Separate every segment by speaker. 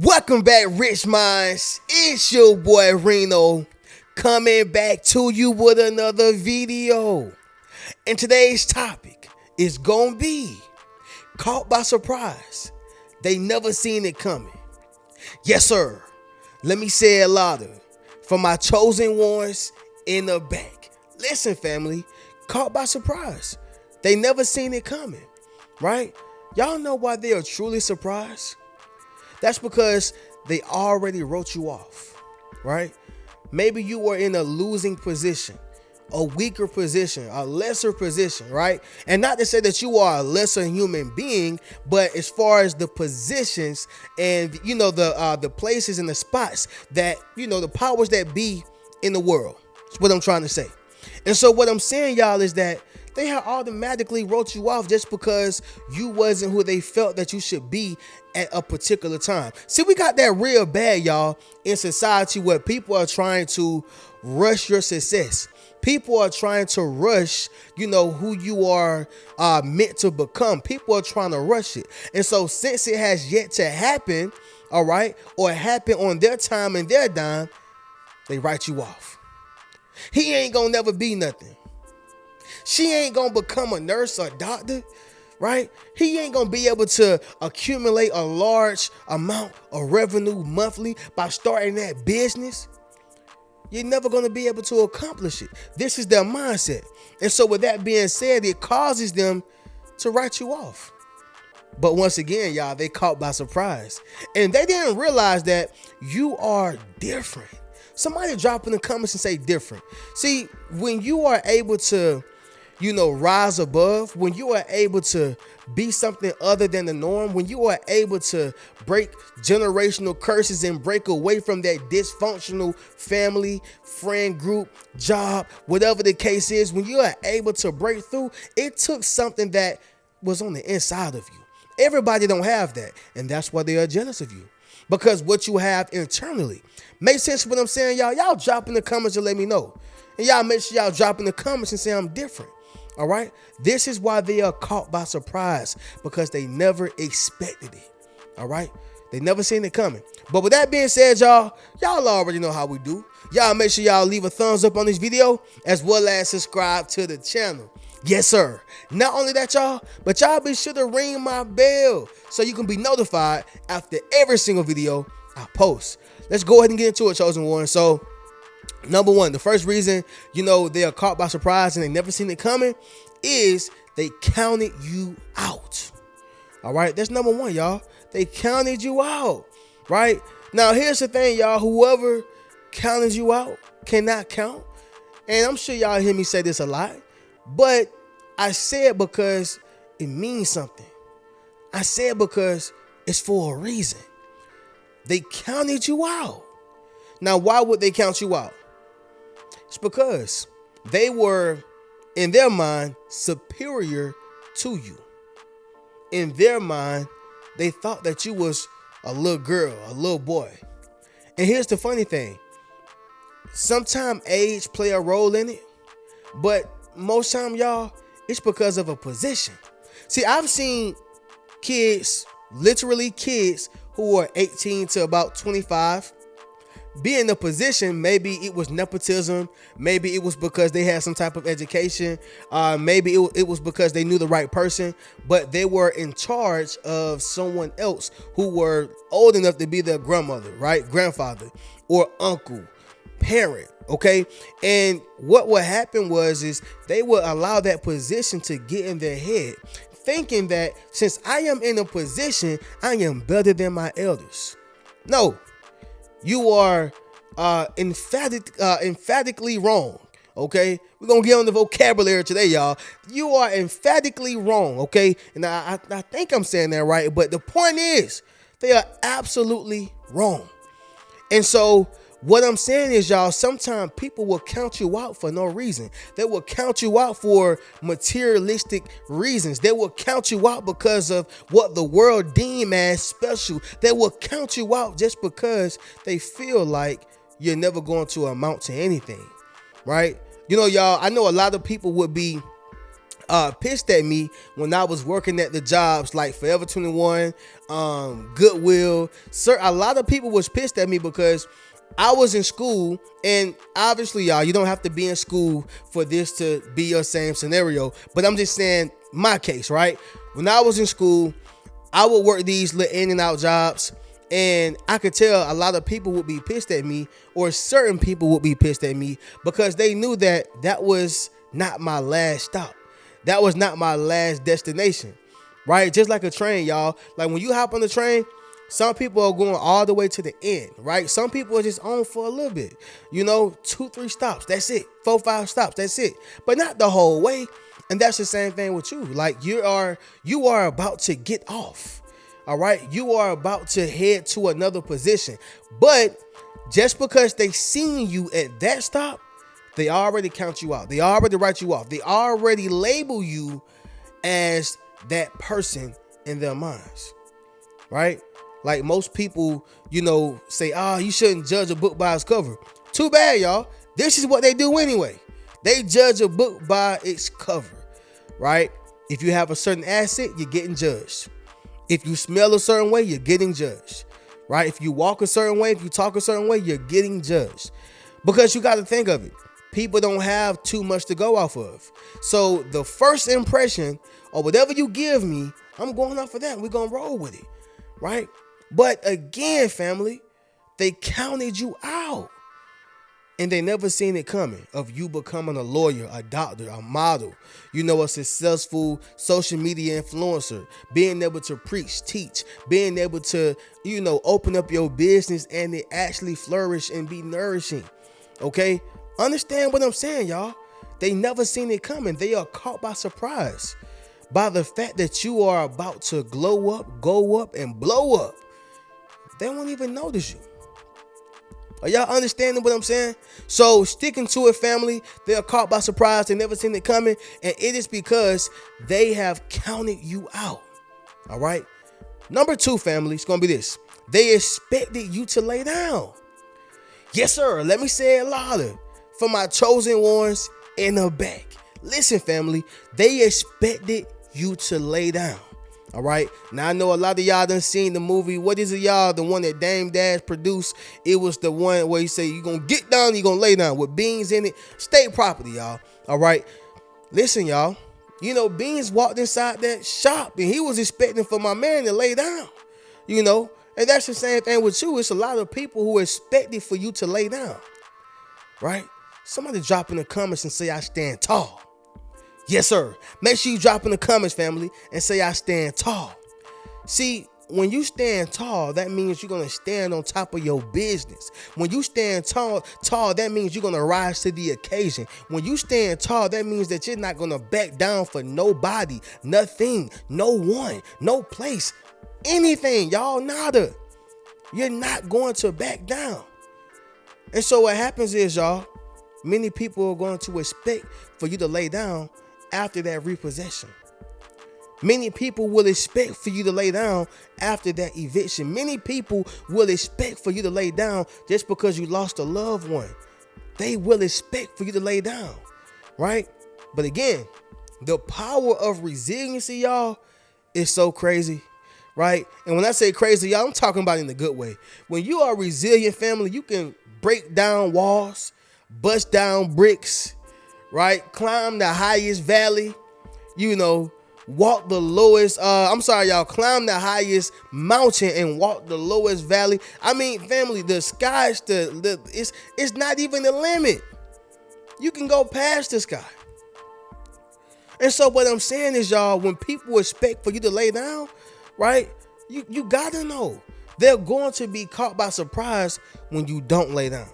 Speaker 1: Welcome back, Rich Minds. It's your boy Reno coming back to you with another video. And today's topic is gonna be caught by surprise. They never seen it coming. Yes, sir. Let me say it louder for my chosen ones in the back. Listen, family, caught by surprise. They never seen it coming, right? Y'all know why they are truly surprised? That's because they already wrote you off, right? Maybe you were in a losing position, a weaker position, a lesser position, right? And not to say that you are a lesser human being, but as far as the positions and the places and the spots that the powers that be in the world. That's what I'm trying to say. And so what I'm saying, y'all, is that they had automatically wrote you off just because you wasn't who they felt that you should be at a particular time. See, we got that real bad, y'all, in society where people are trying to rush your success. People are trying to rush, who you are meant to become. People are trying to rush it. And so since it has yet to happen, all right, or happen on their time and their dime, they write you off. He ain't gonna never be nothing. She ain't gonna become a nurse or doctor, right? He ain't gonna be able to accumulate a large amount of revenue monthly by starting that business. You're never gonna be able to accomplish it. This is their mindset. And so with that being said, it causes them to write you off. But once again, y'all, they caught by surprise. And they didn't realize that you are different. Somebody drop in the comments and say different. See, when you are able to rise above, when you are able to be something other than the norm, when you are able to break generational curses and break away from that dysfunctional family, friend group, job, whatever the case is, when you are able to break through, it took something that was on the inside of you. Everybody don't have that, and that's why they are jealous of you. Because what you have internally. Make sense what I'm saying, y'all? Y'all drop in the comments and let me know. And y'all make sure y'all drop in the comments and say I'm different. All right? This is why they are caught by surprise, because they never expected it. All right? They never seen it coming. But with that being said, y'all already know how we do. Y'all make sure y'all leave a thumbs up on this video as well as subscribe to the channel. Yes, sir. Not only that, y'all, but y'all be sure to ring my bell so you can be notified after every single video I post. Let's go ahead and get into it, chosen one. So, number one, the first reason, they are caught by surprise and they never seen it coming is they counted you out. All right, that's number one, y'all. They counted you out, right? Now, here's the thing, y'all. Whoever counted you out cannot count. And I'm sure y'all hear me say this a lot, but I say it because it means something. I say it because it's for a reason. They counted you out. Now, why would they count you out? It's because they were, in their mind, superior to you. In their mind, they thought that you was a little girl, a little boy. And here's the funny thing. Sometimes age play a role in it, but most time, y'all, it's because of a position. See, I've seen kids, literally kids who are 18 to about 25, be in a position. Maybe it was nepotism. Maybe it was because they had some type of education. Maybe it was because they knew the right person, but they were in charge of someone else who were old enough to be their grandmother, right? Grandfather or uncle, parent. Okay. And what would happen is they would allow that position to get in their head, thinking that since I am in a position, I am better than my elders. No, you are emphatically wrong. Okay, we're gonna get on the vocabulary today, y'all. You are emphatically wrong. Okay, and I think I'm saying that right, but the point is they are absolutely wrong. And so what I'm saying is, y'all, sometimes people will count you out for no reason. They will count you out for materialistic reasons. They will count you out because of what the world deem as special. They will count you out just because they feel like you're never going to amount to anything, right? Y'all, I know a lot of people would be pissed at me when I was working at the jobs like Forever 21, Goodwill. Sir, a lot of people was pissed at me because I was in school, and obviously, y'all, you don't have to be in school for this to be your same scenario. But I'm just saying my case, right? When I was in school, I would work these little in and out jobs, and I could tell a lot of people would be pissed at me, or certain people would be pissed at me because they knew that that was not my last stop. That was not my last destination, right? Just like a train, y'all. Like when you hop on the train, some people are going all the way to the end, right? Some people are just on for a little bit, 2, 3 stops. That's it. 4, 5 stops. That's it. But not the whole way. And that's the same thing with you. Like you are about to get off. All right. You are about to head to another position. But just because they seen you at that stop, they already count you out. They already write you off. They already label you as that person in their minds. Right? Like most people, say, you shouldn't judge a book by its cover. Too bad, y'all. This is what they do anyway. They judge a book by its cover, right? If you have a certain asset, you're getting judged. If you smell a certain way, you're getting judged, right? If you walk a certain way, if you talk a certain way, you're getting judged. Because you got to think of it. People don't have too much to go off of. So the first impression or whatever you give me, I'm going off of that. We're going to roll with it, right? But again, family, they counted you out. And they never seen it coming of you becoming a lawyer, a doctor, a model, a successful social media influencer, being able to preach, teach, being able to, open up your business and it actually flourish and be nourishing. Okay? Understand what I'm saying, y'all. They never seen it coming. They are caught by surprise by the fact that you are about to glow up, go up, and blow up. They won't even notice you. Are y'all understanding what I'm saying? So sticking to it, family, they are caught by surprise. They never seen it coming. And it is because they have counted you out. All right. Number 2, family, it's going to be this. They expected you to lay down. Yes, sir. Let me say it louder for my chosen ones in the back. Listen, family, they expected you to lay down. All right. Now, I know a lot of y'all done seen the movie. What is it, y'all? The one that Dame Dash produced. It was the one where he say, you're going to get down, you're going to lay down with Beans in it. State property, y'all. All right. Listen, y'all. Beans walked inside that shop and he was expecting for my man to lay down, and that's the same thing with you. It's a lot of people who expected for you to lay down, right? Somebody drop in the comments and say, I stand tall. Yes, sir. Make sure you drop in the comments, family, and say I stand tall. See, when you stand tall, that means you're going to stand on top of your business. When you stand tall, that means you're going to rise to the occasion. When you stand tall, that means that you're not going to back down for nobody, nothing, no one, no place, anything, y'all, nada. You're not going to back down. And so what happens is, y'all, many people are going to expect for you to lay down after that repossession. Many people will expect for you to lay down after that eviction. Many people will expect for you to lay down just because you lost a loved one. They will expect for you to lay down, right? But again, the power of resiliency, y'all, is so crazy, right? And when I say crazy, y'all, I'm talking about in the good way. When you are resilient, family, you can break down walls, bust down bricks, right? Climb the highest valley, walk the lowest, climb the highest mountain and walk the lowest valley. I mean, family, the sky's it's not even the limit. You can go past the sky. And so what I'm saying is, y'all, when people expect for you to lay down, right? You gotta know they're going to be caught by surprise when you don't lay down.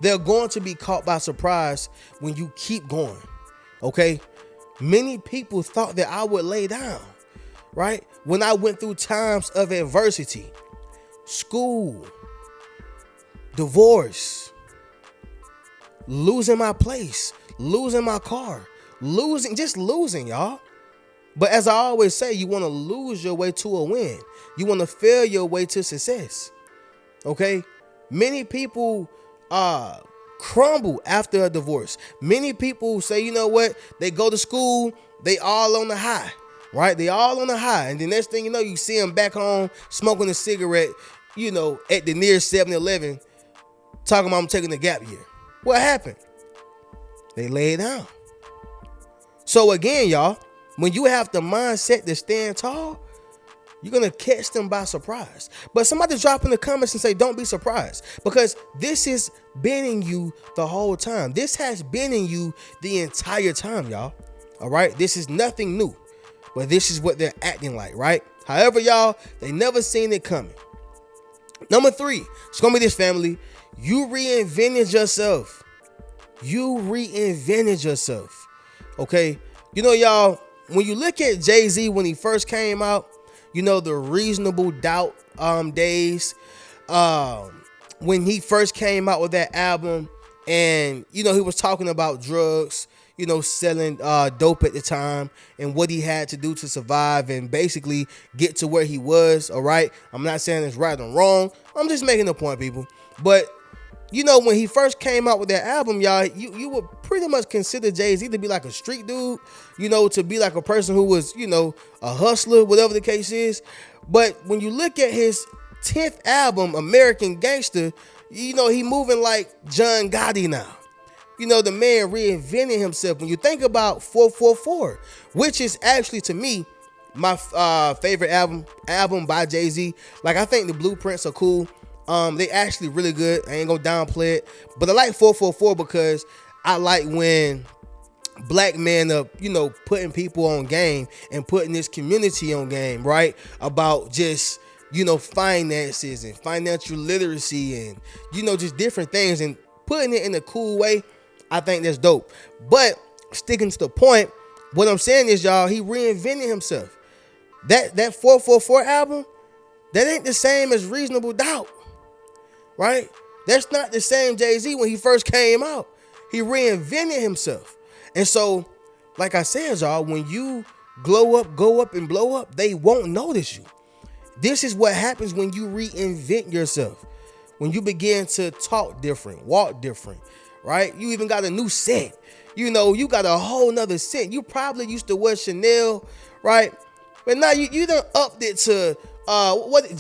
Speaker 1: They're going to be caught by surprise when you keep going, okay? Many people thought that I would lay down, right? When I went through times of adversity, school, divorce, losing my place, losing my car, losing, y'all. But as I always say, you want to lose your way to a win. You want to fail your way to success, okay? Many people crumble after a divorce. Many people say, you know what? They go to school, they all on the high, right? They all on the high. And the next thing you know, you see them back home smoking a cigarette, at the nearest 7-Eleven, talking about I'm taking a gap year. What happened? They lay it down. So again, y'all, when you have the mindset to stand tall, you're going to catch them by surprise. But somebody drop in the comments and say, don't be surprised, because this has been in you the whole time. This has been in you the entire time, y'all. All right. This is nothing new, but this is what they're acting like, right? However, y'all, they never seen it coming. Number 3, it's going to be this, family. You reinvented yourself. You reinvented yourself. Okay. Y'all, when you look at JayZ when he first came out, the Reasonable Doubt days, when he first came out with that album, and he was talking about drugs, selling dope at the time, and what he had to do to survive and basically get to where he was. All right, I'm not saying it's right or wrong, I'm just making a point, people. But when he first came out with that album, y'all, you would pretty much consider JayZ to be like a street dude, to be like a person who was, a hustler, whatever the case is. But when you look at his 10th album, American Gangster, he moving like John Gotti now. The man reinvented himself. When you think about 444, which is actually, to me, my favorite album by JayZ. Like, I think the blueprints are cool. They actually really good. I ain't gonna downplay it, but I like 444 because I like when black men are, putting people on game and putting this community on game, right? About just, finances and financial literacy and, just different things, and putting it in a cool way. I think that's dope. But sticking to the point, what I'm saying is, y'all, he reinvented himself. That 444 album, that ain't the same as Reasonable Doubt. Right? That's not the same JayZ when he first came out. He reinvented himself. And so, like I said, y'all, when you glow up, go up, and blow up, they won't notice you. This is what happens when you reinvent yourself. When you begin to talk different, walk different, right? You even got a new scent. You got a whole nother scent. You probably used to wear Chanel, right? But now you done upped it to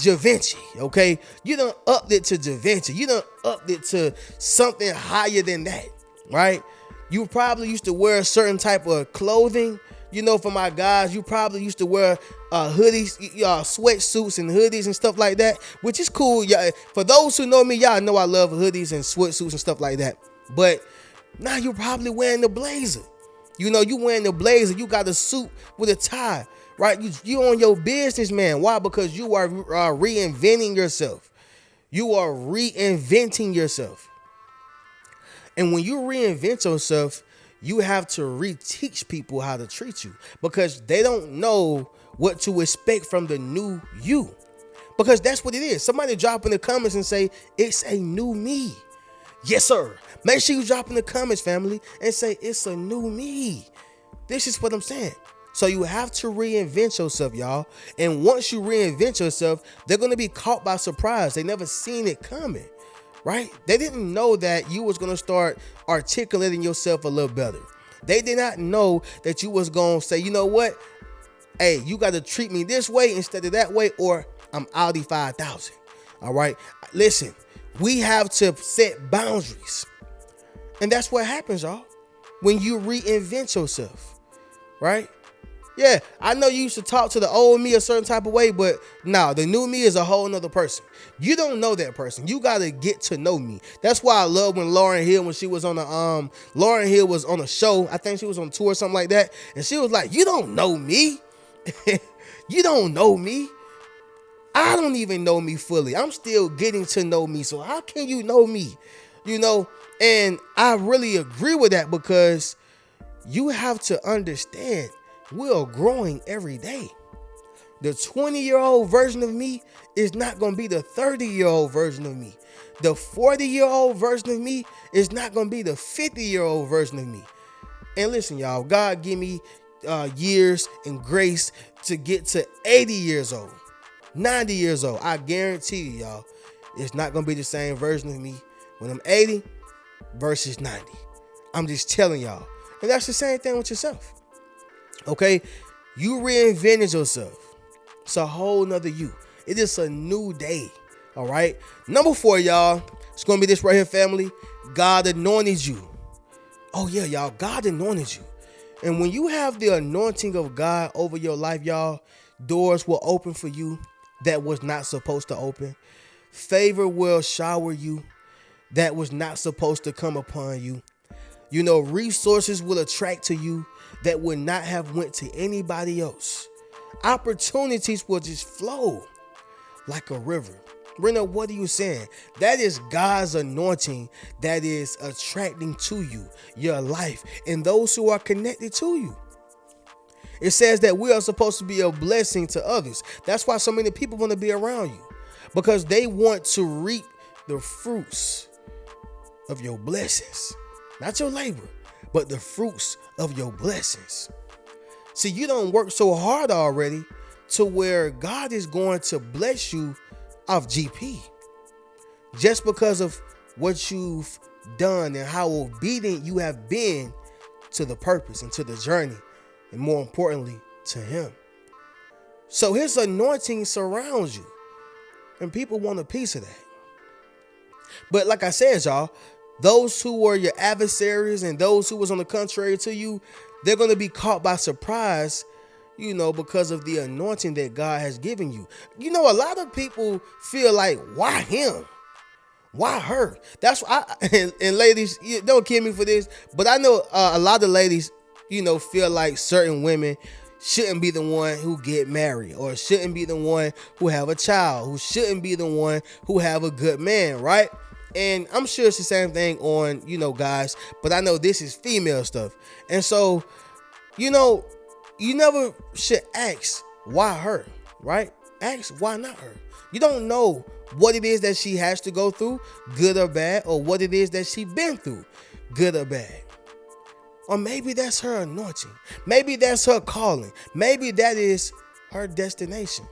Speaker 1: Givenchy, okay? You done upped it to Givenchy. You done upped it to something higher than that, right? You probably used to wear a certain type of clothing. For my guys, you probably used to wear hoodies, sweatsuits and hoodies and stuff like that, which is cool. Yeah, for those who know me, y'all know I love hoodies and sweatsuits and stuff like that. But now you're probably wearing the blazer. You wearing the blazer. You got a suit with a tie. Right, you on your business, man. Why? Because you are reinventing yourself. You are reinventing yourself. And when you reinvent yourself, you have to reteach people how to treat you, because they don't know what to expect from the new you. Because that's what it is. Somebody drop in the comments and say, it's a new me. Yes, sir. Make sure you drop in the comments, family, and say, it's a new me. This is what I'm saying. So you have to reinvent yourself, y'all. And once you reinvent yourself, they're going to be caught by surprise. They never seen it coming, right? They didn't know that you was going to start articulating yourself a little better. They did not know that you was going to say, you know what? Hey, you got to treat me this way instead of that way, or I'm Audi 5000. All right. Listen, we have to set boundaries. And that's what happens, y'all, when you reinvent yourself, right? Yeah, I know you used to talk to the old me a certain type of way, but nah, the new me is a whole nother person. You don't know that person. You got to get to know me. That's why I love when Lauryn Hill, when she was on Lauryn Hill was on a show. I think she was on tour or something like that. And she was like, you don't know me. You don't know me. I don't even know me fully. I'm still getting to know me. So how can you know me? And I really agree with that, because you have to understand, we are growing every day. The 20-year-old version of me is not going to be the 30-year-old version of me. The 40-year-old version of me is not going to be the 50-year-old version of me. And listen, y'all, God give me years and grace to get to 80 years old, 90 years old. I guarantee you, y'all, it's not going to be the same version of me when I'm 80. versus 90. I'm just telling y'all. And that's the same thing with yourself. Okay? You reinvented yourself. It's a whole nother you. It is a new day. All right? Number 4, y'all. It's going to be this right here, family. God anointed you. Oh, yeah, y'all. God anointed you. And when you have the anointing of God over your life, y'all, doors will open for you that was not supposed to open. Favor will shower you that was not supposed to come upon you. You know, resources will attract to you that would not have went to anybody else. Opportunities will just flow like a river. Rena, what are you saying? That is God's anointing that is attracting to you, your life, and those who are connected to you. It says that we are supposed to be a blessing to others. That's why so many people want to be around you, because they want to reap the fruits of your blessings. Not your labor, but the fruits of your blessings. See, you don't work so hard already to where God is going to bless you off GP. Just because of what you've done and how obedient you have been to the purpose and to the journey, and more importantly, to Him. So His anointing surrounds you, and people want a piece of that. But like I said, y'all, those who were your adversaries and those who was on the contrary to you, they're going to be caught by surprise, you know, because of the anointing that God has given you. You know, a lot of people feel like, why him? Why her? That's why and ladies, don't kill me for this, but I know a lot of ladies, you know, feel like certain women shouldn't be the one who get married, or shouldn't be the one who have a child, who shouldn't be the one who have a good man, right? And I'm sure it's the same thing on, you know, guys, but I know this is female stuff. And so, you know, you never should ask why her, right? Ask why not her. You don't know what it is that she has to go through, good or bad, or what it is that she been through, good or bad. Or maybe that's her anointing. Maybe that's her calling. Maybe that is her destination.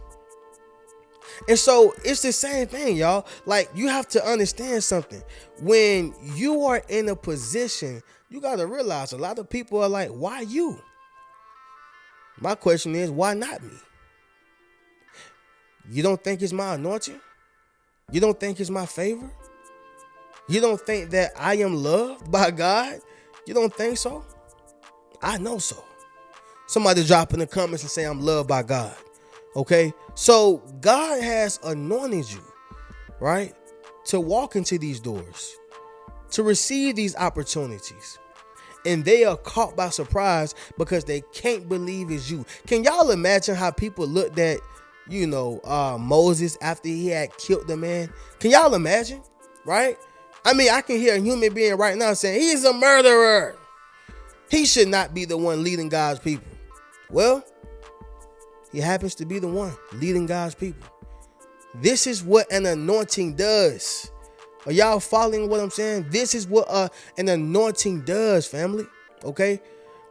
Speaker 1: And so it's the same thing, y'all. Like, you have to understand something. When you are in a position, you got to realize a lot of people are like, why you? My question is, why not me? You don't think it's my anointing? You don't think it's my favor? You don't think that I am loved by God? You don't think so? I know so. Somebody drop in the comments and say I'm loved by God. Okay? So God has anointed you, right? To walk into these doors, to receive these opportunities. And they are caught by surprise because they can't believe it's you. Can y'all imagine how people looked at, you know, Moses after he had killed the man? Can y'all imagine? Right? I mean, I can hear a human being right now saying, he's a murderer. He should not be the one leading God's people. Well, he happens to be the one leading God's people. This is what an anointing does. Are y'all following what I'm saying? This is what an anointing does, family. Okay?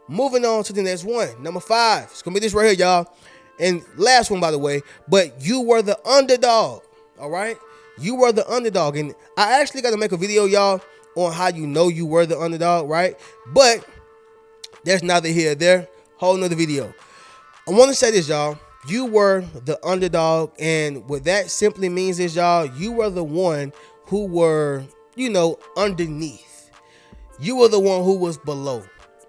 Speaker 1: Moving on to the next one. Number 5. It's going to be this right here, y'all. And last one, by the way. But you were the underdog. All right? You were the underdog. And I actually got to make a video, y'all, on how you know you were the underdog, right? But there's neither here nor there. Whole nother video. I want to say this, y'all. You were the underdog. And what that simply means is, y'all, you were the one who were, you know, underneath. You were the one who was below.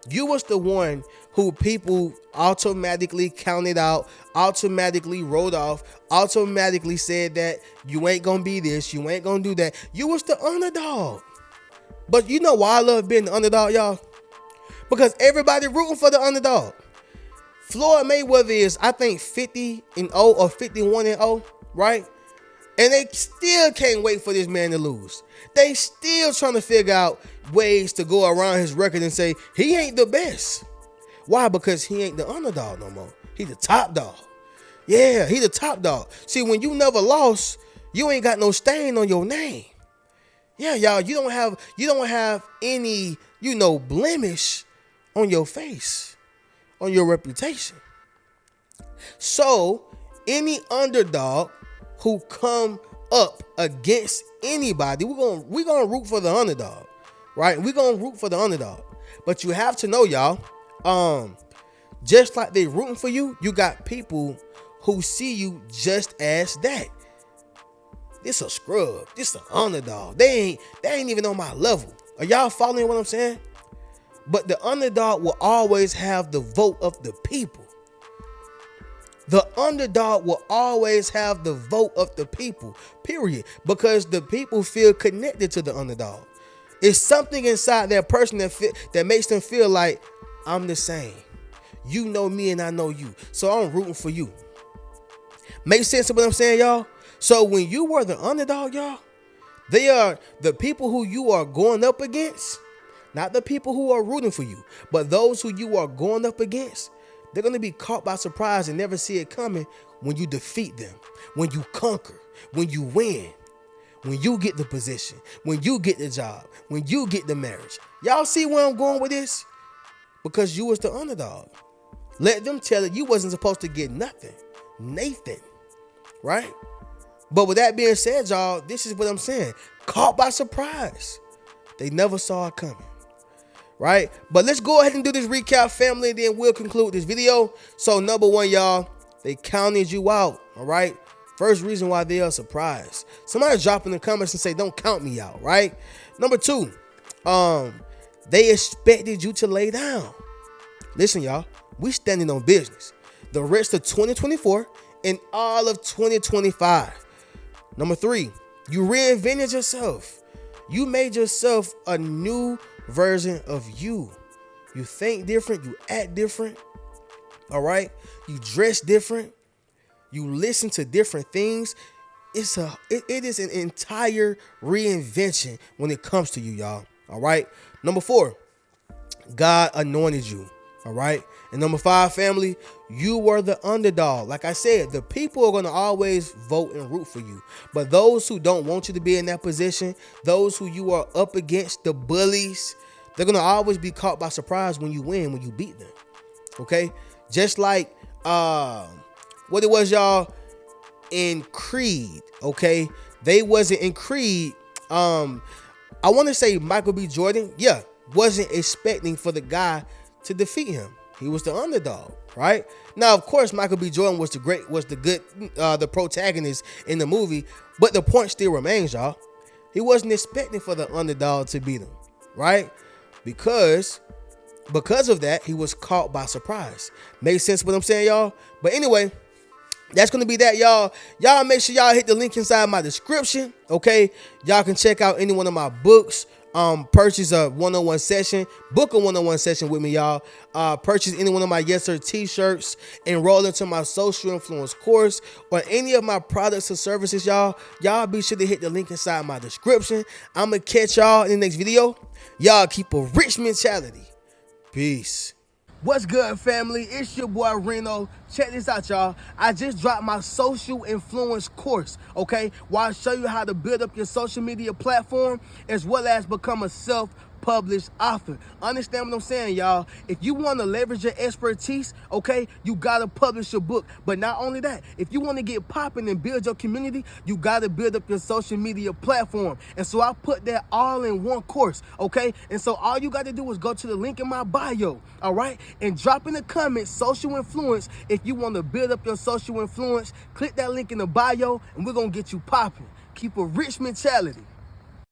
Speaker 1: You was the one who people automatically counted out, automatically wrote off, automatically said that you ain't gonna be this, you ain't gonna do that. You was the underdog. But you know why I love being the underdog, y'all? Because everybody rooting for the underdog. Floyd Mayweather is, I think, 50-0 or 51-0, right? And they still can't wait for this man to lose. They still trying to figure out ways to go around his record and say he ain't the best. Why? Because he ain't the underdog no more. He the top dog. Yeah, he the top dog. See, when you never lost, you ain't got no stain on your name. Yeah, y'all, you don't have any, you know, blemish on your face, on your reputation. So any underdog who come up against anybody, we're gonna root for the underdog, right? We're gonna root for the underdog. But you have to know, y'all, just like they rooting for you, you got people who see you just as that. This a scrub. This an underdog. They ain't even on my level. Are y'all following what I'm saying? But the underdog will always have the vote of the people. The underdog will always have the vote of the people, period. Because the people feel connected to the underdog. It's something inside that person that makes them feel like, I'm the same. You know me and I know you. So I'm rooting for you. Make sense of what I'm saying, y'all? So when you were the underdog, y'all, they are the people who you are going up against, not the people who are rooting for you, but those who you are going up against. They're going to be caught by surprise and never see it coming when you defeat them, when you conquer, when you win, when you get the position, when you get the job, when you get the marriage. Y'all see where I'm going with this? Because you was the underdog. Let them tell it you wasn't supposed to get nothing. Nathan. Right? But with that being said, y'all, this is what I'm saying. Caught by surprise. They never saw it coming. Right? But let's go ahead and do this recap, family, and then we'll conclude this video. So number one, y'all, they counted you out. All right? First reason why they are surprised. Somebody drop in the comments and say, don't count me out. Right? Number two, they expected you to lay down. Listen, y'all, we standing on business. The rest of 2024 and all of 2025. Number three, you reinvented yourself. You made yourself a new version of you. You think different, you act different. All right? You dress different. You listen to different things. It is an entire reinvention when it comes to you, y'all. All right? Number four, God anointed you. All right. And number five, family, you were the underdog. Like I said, the people are going to always vote and root for you. But those who don't want you to be in that position, those who you are up against, the bullies, they're going to always be caught by surprise when you win, when you beat them. Okay. Just like what it was, y'all, in Creed. Okay. They wasn't in Creed. I want to say Michael B. Jordan. Yeah. Wasn't expecting for the guy to defeat him. He was the underdog, right? Now, of course, Michael B. Jordan was the protagonist in the movie, but the point still remains, y'all. He wasn't expecting for the underdog to beat him, right? Because of that, he was caught by surprise. Makes sense what I'm saying, y'all? But anyway, that's going to be that, y'all. Y'all make sure y'all hit the link inside my description, okay? Y'all can check out any one of my books. Purchase a one-on-one session, book a one-on-one session with me, y'all. Purchase any one of my Yes Sir t-shirts, enroll into my social influence course, or any of my products or services, y'all. Y'all be sure to hit the link inside my description. I'm gonna catch y'all in the next video. Y'all keep a rich mentality. Peace. What's good, family? It's your boy Reno. Check this out, y'all. I just dropped my social influence course, okay? Where I show you how to build up your social media platform as well as become a self-published author. Understand what I'm saying, y'all? If you want to leverage your expertise, okay, you got to publish your book. But not only that, if you want to get popping and build your community, you got to build up your social media platform. And so I put that all in one course, okay? And so all you got to do is go to the link in my bio, all right? And drop in the comments, social influence. If you want to build up your social influence, click that link in the bio and we're going to get you popping. Keep a rich mentality.